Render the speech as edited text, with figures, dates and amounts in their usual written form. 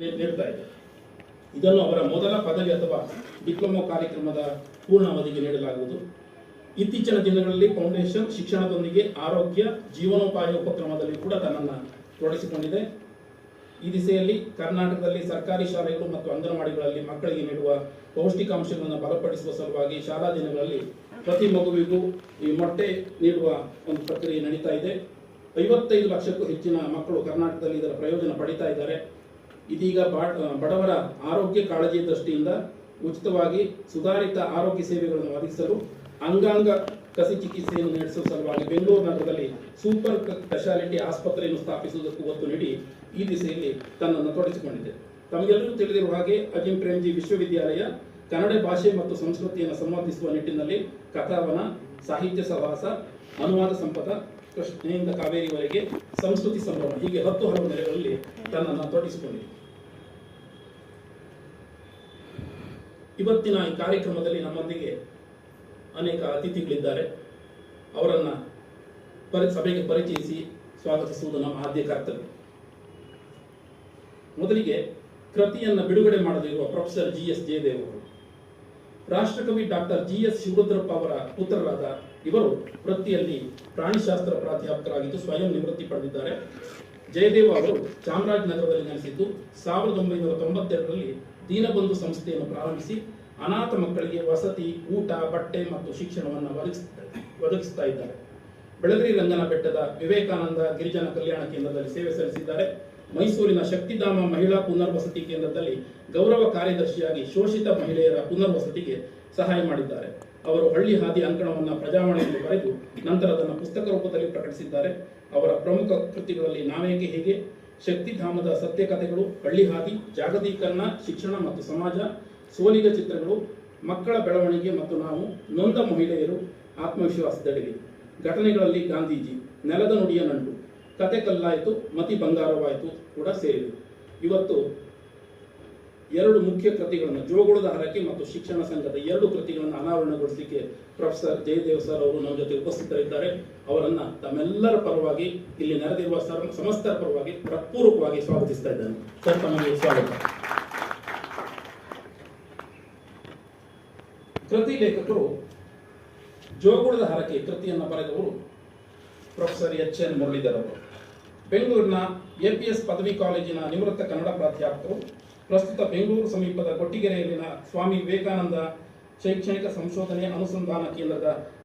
ನೀಡ್ತಾ ಇದೆ. ಇದನ್ನು ಅವರ ಮೊದಲ ಪದವಿ ಅಥವಾ ಡಿಪ್ಲೊಮಾ ಕಾರ್ಯಕ್ರಮದ ಪೂರ್ಣ ಅವಧಿಗೆ ನೀಡಲಾಗುವುದು. ಇತ್ತೀಚಿನ ದಿನಗಳಲ್ಲಿ ಫೌಂಡೇಶನ್ ಶಿಕ್ಷಣದೊಂದಿಗೆ ಆರೋಗ್ಯ ಜೀವನೋಪಾಯ ಉಪಕ್ರಮದಲ್ಲಿ ಕೂಡ ತನ್ನನ್ನು ತೊಡಗಿಸಿಕೊಂಡಿದೆ. ಈ ದಿಸೆಯಲ್ಲಿ ಕರ್ನಾಟಕದಲ್ಲಿ ಸರ್ಕಾರಿ ಶಾಲೆಗಳು ಮತ್ತು ಅಂಗನವಾಡಿಗಳಲ್ಲಿ ಮಕ್ಕಳಿಗೆ ನೀಡುವ ಪೌಷ್ಟಿಕಾಂಶಗಳನ್ನು ಬಲಪಡಿಸುವ ಸಲುವಾಗಿ ಶಾಲಾ ದಿನಗಳಲ್ಲಿ ಪ್ರತಿ ಮಗುವಿಗೂ ಈ ಮೊಟ್ಟೆ ನೀಡುವ ಒಂದು ಪ್ರಕ್ರಿಯೆ ನಡೀತಾ ಇದೆ. 55 ಲಕ್ಷಕ್ಕೂ ಹೆಚ್ಚಿನ ಮಕ್ಕಳು ಕರ್ನಾಟಕದಲ್ಲಿ ಇದರ ಪ್ರಯೋಜನ ಪಡಿತಾ ಇದ್ದಾರೆ. ಇದೀಗ ಬಡವರ ಆರೋಗ್ಯ ಕಾಳಜಿ ದೃಷ್ಟಿಯಿಂದ ಉಚಿತವಾಗಿ ಸುಧಾರಿತ ಆರೋಗ್ಯ ಸೇವೆಗಳನ್ನು ಒದಗಿಸಲು ಅಂಗಾಂಗ ಕಸಿ ಚಿಕಿತ್ಸೆಯನ್ನು ನಡೆಸುವ ಸಲುವಾಗಿ ಬೆಂಗಳೂರು ನಗರದಲ್ಲಿ ಸೂಪರ್ ಸ್ಪೆಷಾಲಿಟಿ ಆಸ್ಪತ್ರೆಯನ್ನು ಸ್ಥಾಪಿಸುವುದಕ್ಕೂ ಒತ್ತು ನೀಡಿ ಈ ದಿಸೆಯಲ್ಲಿ ತನ್ನನ್ನು ತೊಡಗಿಸಿಕೊಂಡಿದೆ. ತಮಗೆಲ್ಲರಿಗೂ ತಿಳಿದಿರುವ ಹಾಗೆ ಅಜಿಂ ಪ್ರೇಮ್ಜಿ ವಿಶ್ವವಿದ್ಯಾಲಯ ಕನ್ನಡ ಭಾಷೆ ಮತ್ತು ಸಂಸ್ಕೃತಿಯನ್ನು ಸಂವರ್ಧಿಸುವ ನಿಟ್ಟಿನಲ್ಲಿ ಕಥಾವನ, ಸಾಹಿತ್ಯ ಸಹವಾಸ, ಅನುವಾದ ಸಂಪದ, ಕೃಷ್ಣೆಯಿಂದ ಕಾವೇರಿವರೆಗೆ ಸಂಸ್ಕೃತಿ ಸಂಭ್ರಮ ಹೀಗೆ 10 ಹಲವು ನೆಲೆಗಳಲ್ಲಿ ತನ್ನನ್ನು ತೊಡಗಿಸಿಕೊಂಡಿದೆ. ಇವತ್ತಿನ ಈ ಕಾರ್ಯಕ್ರಮದಲ್ಲಿ ನಮ್ಮೊಂದಿಗೆ ಅನೇಕ ಅತಿಥಿಗಳಿದ್ದಾರೆ. ಅವರನ್ನು ಸಭೆಗೆ ಪರಿಚಯಿಸಿ ಸ್ವಾಗತಿಸುವುದು ನಮ್ಮ ಆದ್ಯ ಕರ್ತವ್ಯ. ಮೊದಲಿಗೆ ಕೃತಿಯನ್ನು ಬಿಡುಗಡೆ ಮಾಡಲಿರುವ ಪ್ರೊಫೆಸರ್ GS ಜಯದೇವ್ ಅವರು. ರಾಷ್ಟ್ರಕವಿ ಡಾಕ್ಟರ್ GS ಶಿವರುದ್ರಪ್ಪ ಅವರ ಪುತ್ರರಾದ ಇವರು ವೃತ್ತಿಯಲ್ಲಿ ಪ್ರಾಣಿಶಾಸ್ತ್ರ ಪ್ರಾಧ್ಯಾಪಕರಾಗಿದ್ದು ಸ್ವಯಂ ನಿವೃತ್ತಿ ಪಡೆದಿದ್ದಾರೆ. ಜಯದೇವ ಅವರು ಚಾಮರಾಜನಗರದಲ್ಲಿ ನೆಲೆಸಿದ್ದು 1992ರಲ್ಲಿ ದೀನಬಂಧು ಸಂಸ್ಥೆಯನ್ನು ಪ್ರಾರಂಭಿಸಿ ಅನಾಥ ಮಕ್ಕಳಿಗೆ ವಸತಿ, ಊಟ, ಬಟ್ಟೆ ಮತ್ತು ಶಿಕ್ಷಣವನ್ನು ಒದಗಿಸ್ತಾ ಇದ್ದಾರೆ. ಬೆಳಗರಿ ರಂಗನ ಬೆಟ್ಟದ ವಿವೇಕಾನಂದ ಗಿರಿಜನ ಕಲ್ಯಾಣ ಕೇಂದ್ರದಲ್ಲಿ ಸೇವೆ ಸಲ್ಲಿಸಿದ್ದಾರೆ. ಮೈಸೂರಿನ ಶಕ್ತಿಧಾಮ ಮಹಿಳಾ ಪುನರ್ವಸತಿ ಕೇಂದ್ರದಲ್ಲಿ ಗೌರವ ಕಾರ್ಯದರ್ಶಿಯಾಗಿ ಶೋಷಿತ ಮಹಿಳೆಯರ ಪುನರ್ವಸತಿಗೆ ಸಹಾಯ ಮಾಡಿದ್ದಾರೆ. ಅವರು ಹಳ್ಳಿ ಹಾದಿ ಅಂಕಣವನ್ನು ಪ್ರಜಾವಾಣಿಯಲ್ಲಿ ಬರೆದು ನಂತರ ಅದನ್ನು ಪುಸ್ತಕ ರೂಪದಲ್ಲಿ ಪ್ರಕಟಿಸಿದ್ದಾರೆ. ಅವರ ಪ್ರಮುಖ ಕೃತಿಗಳಲ್ಲಿ ನಾವೇಕೆ ಹೇಗೆ, ಶಕ್ತಿಧಾಮದ ಸತ್ಯಕಥೆಗಳು, ಹಳ್ಳಿ ಹಾದಿ, ಜಾಗತೀಕರಣ, ಶಿಕ್ಷಣ ಮತ್ತು ಸಮಾಜ, ಸೋಲಿಗ ಚಿತ್ರಗಳು, ಮಕ್ಕಳ ಬೆಳವಣಿಗೆ ಮತ್ತು ನಾವು, ನೊಂದ ಮಹಿಳೆಯರು, ಆತ್ಮವಿಶ್ವಾಸದೆಡೆಗೆ, ಘಟನೆಗಳಲ್ಲಿ ಗಾಂಧೀಜಿ, ನೆಲದ ನುಡಿಯ ನಂಟು, ಕತೆ ಕಲ್ಲಾಯಿತು, ಮತಿ ಬಂಗಾರವಾಯಿತು ಕೂಡ ಸೇರಿದೆ. ಇವತ್ತು 2 ಮುಖ್ಯ ಕೃತಿಗಳನ್ನು, ಜೋಗುಳದ ಹರಕೆ ಮತ್ತು ಶಿಕ್ಷಣ ಸಂಘದ 2 ಕೃತಿಗಳನ್ನು ಅನಾವರಣಗೊಳಿಸಲಿಕ್ಕೆ ಪ್ರೊಫೆಸರ್ ಜಯದೇವ್ ಸರ್ ಅವರು ನಮ್ಮ ಜೊತೆ ಉಪಸ್ಥಿತರಿದ್ದಾರೆ. ಅವರನ್ನ ತಮ್ಮೆಲ್ಲರ ಪರವಾಗಿ, ಇಲ್ಲಿ ನೆರೆದಿರುವ ಸಮಸ್ತರ ಪರವಾಗಿ ಹೃತ್ಪೂರ್ವಕವಾಗಿ ಸ್ವಾಗತಿಸ್ತಾ ಇದ್ದೇನೆ. ಸರ್, ತಮಗೆ ಸ್ವಾಗತ. ಕೃತಿ ಲೇಖಕರು ಜೋಗುಳದ ಹರಕೆ ಕೃತಿಯನ್ನು ಬರೆದವರು ಪ್ರೊಫೆಸರ್ HN ಮುರಳೀಧರ್ ಅವರು. ಬೆಂಗಳೂರಿನ APS ಪದವಿ ಕಾಲೇಜಿನ ನಿವೃತ್ತ ಕನ್ನಡ ಪ್ರಾಧ್ಯಾಪಕರು. ಪ್ರಸ್ತುತ ಬೆಂಗಳೂರು ಸಮೀಪದ ಕೊಟ್ಟಿಗೆರೆಯಲ್ಲಿನ ಸ್ವಾಮಿ ವಿವೇಕಾನಂದ ಶೈಕ್ಷಣಿಕ ಸಂಶೋಧನೆ ಅನುಸಂಧಾನ ಕೇಂದ್ರದ